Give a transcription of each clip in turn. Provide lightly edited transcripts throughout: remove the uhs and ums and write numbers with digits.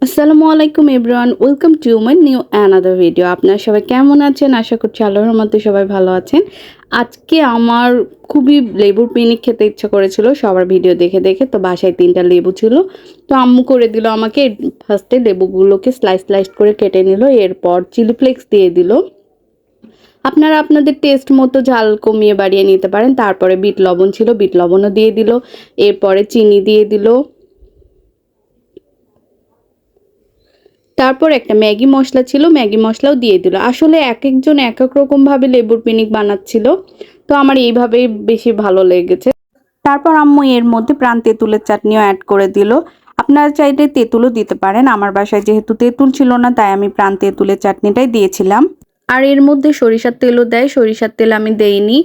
আসসালামু আলাইকুম everyone, welcome to my new another video. আপনারা সবাই কেমন আছেন? আশা করছি আল্লাহর রহমতে সবাই ভালো আছেন। আজকে আমার খুবই লেবুর পিকনিক খেতে ইচ্ছা করেছিল সবার ভিডিও দেখে দেখে। তো বাসায় 3টা লেবু ছিল, তো আম্মু করে দিল আমাকে। ফার্স্টে লেবুগুলোকে স্লাইস স্লাইস করে কেটে নিল, এরপর চিলি ফ্লেক্স দিয়ে দিল। আপনারা আপনাদের টেস্ট মতো ঝাল কমিয়ে বাড়িয়ে নিতে পারেন। তারপরে বিট লবণ ছিল, বিট লবণও দিয়ে দিল। এরপরে চিনি দিয়ে দিল। তারপর একটা ম্যাগি মশলা ছিল, ম্যাগি মশলাও দিয়ে দিল। আসলে এক একজন এক এক রকমভাবে লেবুর পিকনিক বানাচ্ছিল, তো আমার এইভাবেই বেশি ভালো লেগেছে। তারপর আম্মু এর মধ্যে প্রাণ তেঁতুলের চাটনিও অ্যাড করে দিল। আপনারা চাইলে তেঁতুলও দিতে পারেন। আমার বাসায় যেহেতু তেঁতুল ছিল না, তাই আমি প্রাণ তেঁতুলের চাটনিটাই দিয়েছিলাম। আর এর মধ্যে সরিষার তেলও দেয়, সরিষার তেল আমি দেইনি।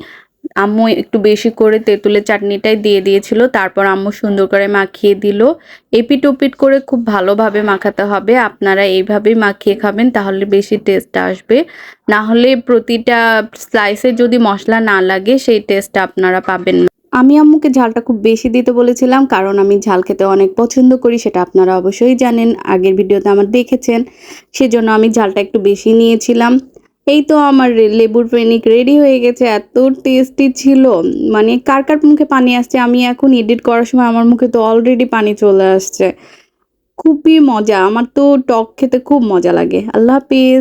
আম্মু একটু বেশি করে তেঁতুলের চাটনিটাই দিয়ে দিয়েছিল। তারপর আম্মু সুন্দর করে মাখিয়ে দিল। এপিট ওপিট করে খুব ভালোভাবে মাখাতে হবে। আপনারা এইভাবেই মাখিয়ে খাবেন, তাহলে বেশি টেস্ট আসবে। না হলে প্রতিটা স্লাইসে যদি মশলা না লাগে, সেই টেস্টটা আপনারা পাবেন না। আমি আম্মুকে ঝালটা খুব বেশি দিতে বলেছিলাম, কারণ আমি ঝাল খেতে অনেক পছন্দ করি, সেটা আপনারা অবশ্যই জানেন, আগের ভিডিওতে আমার দেখেছেন। সেজন্য আমি ঝালটা একটু বেশি নিয়েছিলাম। এই তো আমার লেবুর পিকনিক রেডি হয়ে গেছে। এত টেস্টি ছিল, মানে কার কার মুখে পানি আসছে। আমি এখন এডিট করার সময় আমার মুখে তো অলরেডি পানি চলে আসছে। খুবই মজা, আমার তো টক খেতে খুব মজা লাগে। আল্লাহ হাফিজ।